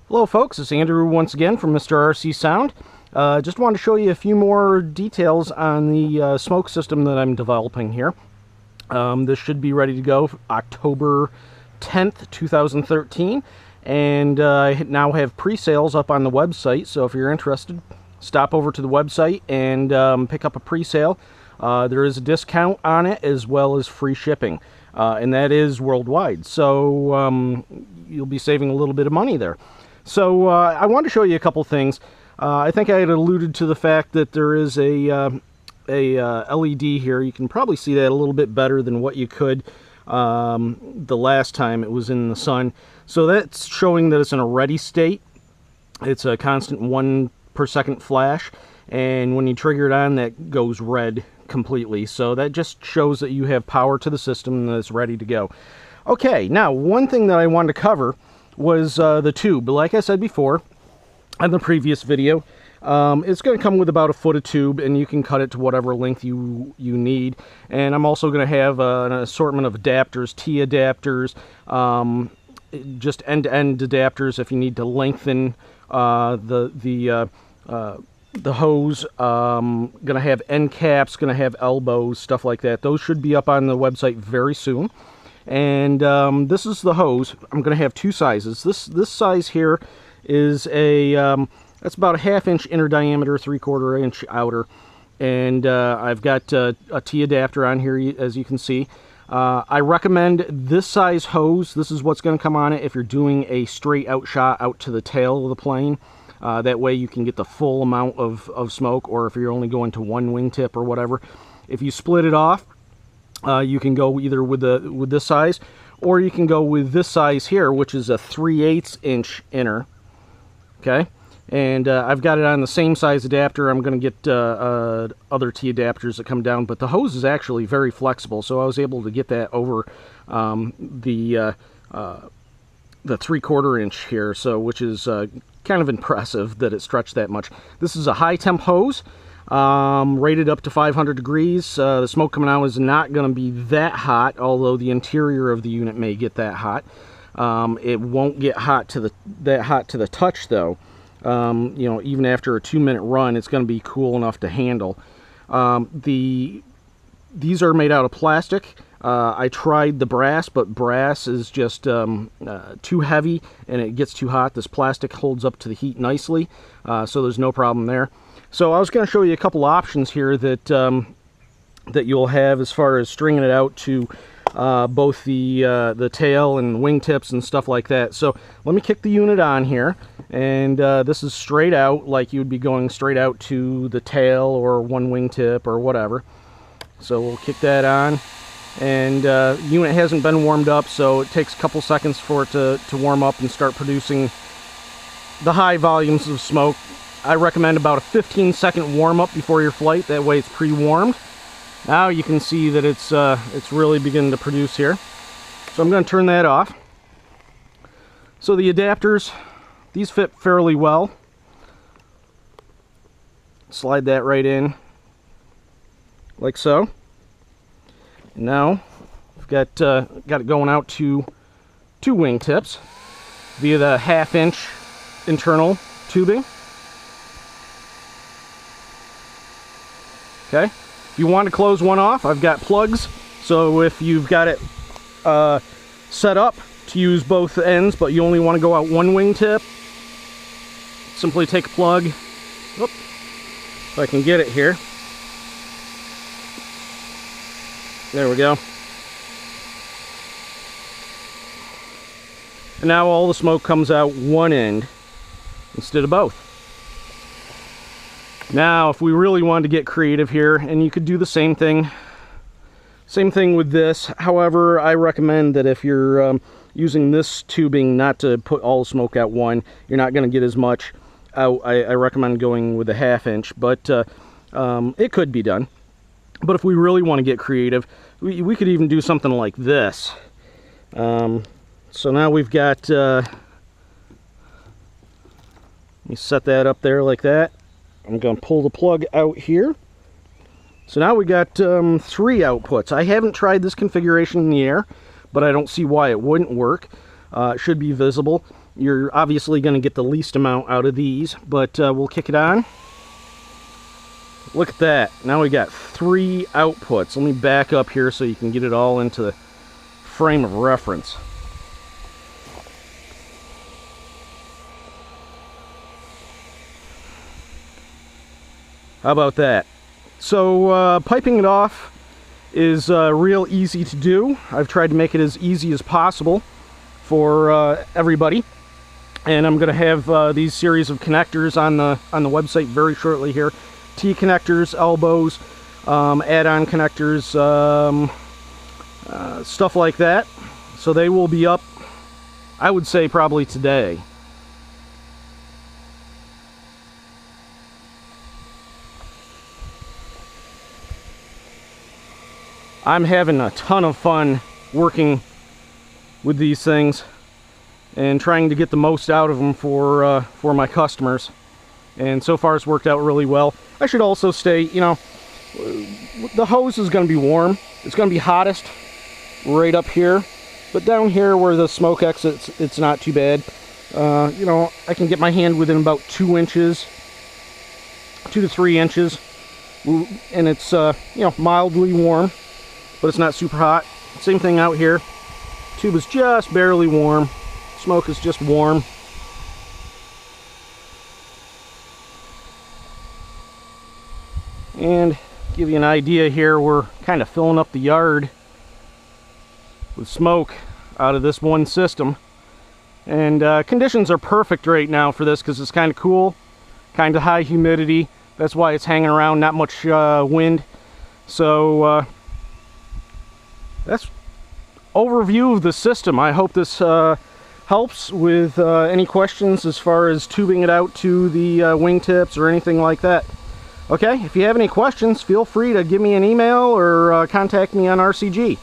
Hello folks, it's Andrew once again from MrRCSound. Just wanted to show you a few more details on the smoke system that I'm developing here. This should be ready to go October 10th, 2013, and I now have pre-sales up on the website, so if you're interested, stop over to the website and pick up a pre-sale. There is a discount on it as well as free shipping, and that is worldwide, so you'll be saving a little bit of money there. So I wanted to show you a couple things. I think I had alluded to the fact that there is a LED here. You can probably see that a little bit better than what you could the last time it was in the sun. So that's showing that it's in a ready state. It's a constant 1 per second flash, and when you trigger it on, that goes red completely. So that just shows that you have power to the system and that it's ready to go. Okay, now one thing that I wanted to cover was the tube. Like I said before on the previous video, it's going to come with about 1 foot of tube, and you can cut it to whatever length you need. And I'm also going to have an assortment of adapters, T adapters, just end-to-end adapters if you need to lengthen the hose. Going to have end caps, going to have elbows, stuff like that. Those should be up on the website very soon. And this is the hose. I'm going to have 2 sizes. This size here is that's about a 1/2 inch inner diameter, 3/4 inch outer, and I've got a T adapter on here, as you can see. I recommend this size hose. This is what's going to come on it if you're doing a straight out shot out to the tail of the plane. That way you can get the full amount of smoke, or if you're only going to 1 wingtip or whatever. If you split it off, you can go either with this size, or you can go with this size here, which is a 3/8 inch inner. Okay, and I've got it on the same size adapter. I'm going to get other T adapters that come down, but the hose is actually very flexible, so I was able to get that over the 3/4 inch here, so which is kind of impressive that it stretched that much. This is a high temp hose. Rated up to 500 degrees. The smoke coming out is not going to be that hot, although the interior of the unit may get that hot. It won't get that hot to the touch, though. You know, even after a 2-minute run, it's going to be cool enough to handle. These are made out of plastic. I tried the brass, but brass is just too heavy and it gets too hot. This plastic holds up to the heat nicely, so there's no problem there. So I was going to show you a couple options here that that you'll have as far as stringing it out to both the tail and wingtips and stuff like that. So let me kick the unit on here, and this is straight out, like you would be going straight out to the tail or 1 wingtip or whatever. So we'll kick that on, and the unit hasn't been warmed up, so it takes a couple seconds for it to warm up and start producing the high volumes of smoke. I recommend about a 15-second warm-up before your flight. That way it's pre-warmed. Now you can see that it's really beginning to produce here. So I'm going to turn that off. So the adapters, these fit fairly well. Slide that right in, like so. And now I've got it going out to 2 wingtips via the 1/2 inch internal tubing. Okay, if you want to close one off, I've got plugs, so if you've got it set up to use both ends, but you only want to go out 1 wingtip, simply take a plug. Oop, if I can get it here. There we go. And now all the smoke comes out one end instead of both. Now, if we really wanted to get creative here, and you could do the same thing with this. However, I recommend that if you're using this tubing, not to put all the smoke out one. You're not going to get as much out. I recommend going with a 1/2 inch, but it could be done. But if we really want to get creative, we could even do something like this. So now we've got, let me set that up there like that. I'm going to pull the plug out here. So now we got 3 outputs. I haven't tried this configuration in the air, but I don't see why it wouldn't work. It should be visible. You're obviously going to get the least amount out of these, but we'll kick it on. Look at that. Now we got 3 outputs. Let me back up here so you can get it all into the frame of reference. How about that? So piping it off is real easy to do. I've tried to make it as easy as possible for everybody. And I'm going to have these series of connectors on the website very shortly here. T-connectors, elbows, add-on connectors, stuff like that. So they will be up, I would say, probably today. I'm having a ton of fun working with these things and trying to get the most out of them for my customers. And so far it's worked out really well. I should also state, you know, the hose is going to be warm. It's going to be hottest right up here. But down here where the smoke exits, it's not too bad. You know, I can get my hand within about 2 inches, 2 to 3 inches. And it's, you know, mildly warm, but it's not super hot. Same thing out here. Tube is just barely warm. Smoke is just warm. And give you an idea here, we're kind of filling up the yard with smoke out of this one system. And conditions are perfect right now for this because it's kind of cool, kind of high humidity. That's why it's hanging around, not much wind. So that's overview of the system. I hope this helps with any questions as far as tubing it out to the wingtips or anything like that. Okay, if you have any questions, feel free to give me an email or contact me on RCG.